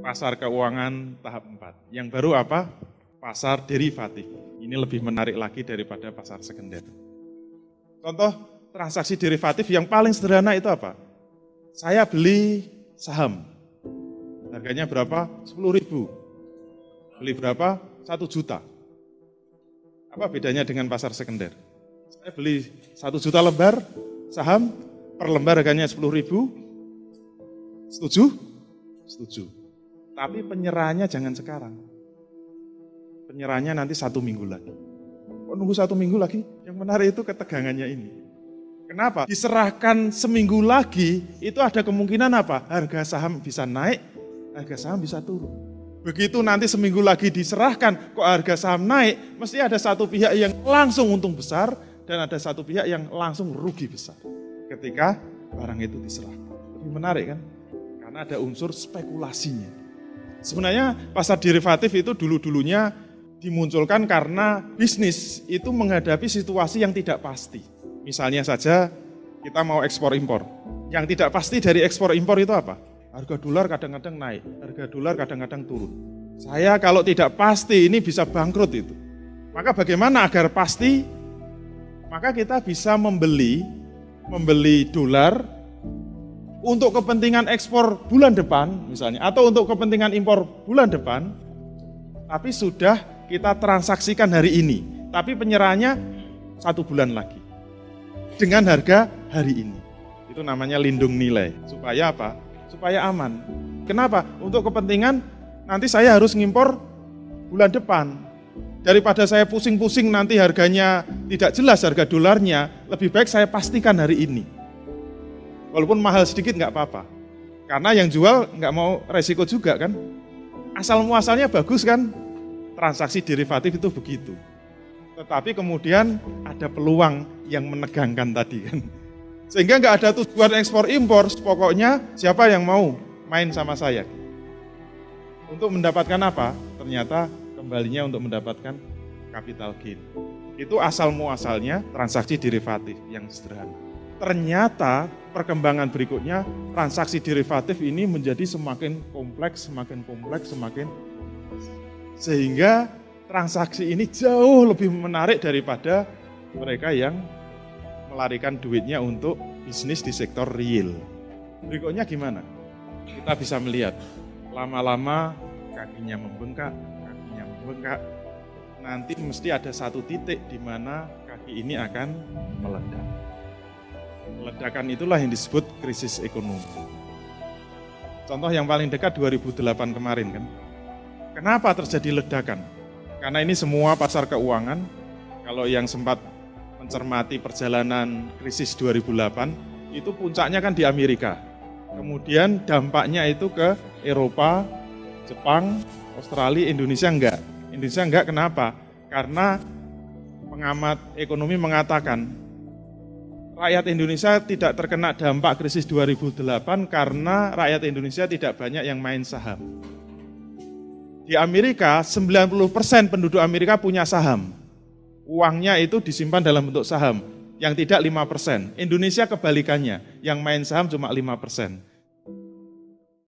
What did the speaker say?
pasar keuangan tahap 4. Yang baru apa? Pasar derivatif. Ini lebih menarik lagi daripada pasar sekunder. Contoh transaksi derivatif yang paling sederhana itu apa? Saya beli saham. Harganya berapa? 10.000. Beli berapa? 1 juta. Apa bedanya dengan pasar sekunder? Saya beli 1 juta lembar saham, per lembar harganya 10.000. Setuju? Setuju. Tapi penyerahannya jangan sekarang. Penyerahannya nanti 1 minggu lagi. Kok nunggu 1 minggu lagi? Yang menarik itu ketegangannya ini. Kenapa? Diserahkan seminggu lagi, itu ada kemungkinan apa? Harga saham bisa naik, harga saham bisa turun. Begitu nanti seminggu lagi diserahkan, kok harga saham naik, mesti ada satu pihak yang langsung untung besar, dan ada satu pihak yang langsung rugi besar. Ketika barang itu diserahkan. Lebih menarik kan? Karena ada unsur spekulasinya. Sebenarnya pasar derivatif itu dulu-dulunya dimunculkan karena bisnis itu menghadapi situasi yang tidak pasti. Misalnya saja kita mau ekspor impor. Yang tidak pasti dari ekspor impor itu apa? Harga dolar kadang-kadang naik, harga dolar kadang-kadang turun. Saya kalau tidak pasti ini bisa bangkrut itu. Maka bagaimana agar pasti? Maka kita bisa membeli dolar untuk kepentingan ekspor bulan depan misalnya, atau untuk kepentingan impor bulan depan, tapi sudah kita transaksikan hari ini, tapi penyerahannya 1 bulan lagi. Dengan harga hari ini. Itu namanya lindung nilai. Supaya apa? Supaya aman. Kenapa? Untuk kepentingan nanti saya harus ngimpor bulan depan. Daripada saya pusing-pusing nanti harganya tidak jelas harga dolarnya, lebih baik saya pastikan hari ini. Walaupun mahal sedikit nggak apa-apa. Karena yang jual nggak mau resiko juga kan. Asal muasalnya bagus kan. Transaksi derivatif itu begitu. Tetapi kemudian ada peluang yang menegangkan tadi kan. Sehingga nggak ada tujuan ekspor impor, pokoknya siapa yang mau main sama saya. Untuk mendapatkan apa? Ternyata kembalinya untuk mendapatkan capital gain. Itu asal muasalnya transaksi derivatif yang sederhana. Ternyata perkembangan berikutnya transaksi derivatif ini menjadi semakin kompleks, sehingga transaksi ini jauh lebih menarik daripada mereka yang melarikan duitnya untuk bisnis di sektor real. Berikutnya gimana? Kita bisa melihat lama-lama kakinya membengkak, nanti mesti ada satu titik di mana kaki ini akan meledak. Ledakan itulah yang disebut krisis ekonomi. Contoh yang paling dekat 2008 kemarin kan. Kenapa terjadi ledakan? Karena ini semua pasar keuangan, kalau yang sempat mencermati perjalanan krisis 2008, itu puncaknya kan di Amerika. Kemudian dampaknya itu ke Eropa, Jepang, Australia, Indonesia enggak. Indonesia enggak kenapa? Karena pengamat ekonomi mengatakan, rakyat Indonesia tidak terkena dampak krisis 2008 karena rakyat Indonesia tidak banyak yang main saham. Di Amerika, 90% penduduk Amerika punya saham. Uangnya itu disimpan dalam bentuk saham, yang tidak 5%. Indonesia kebalikannya, yang main saham cuma 5%.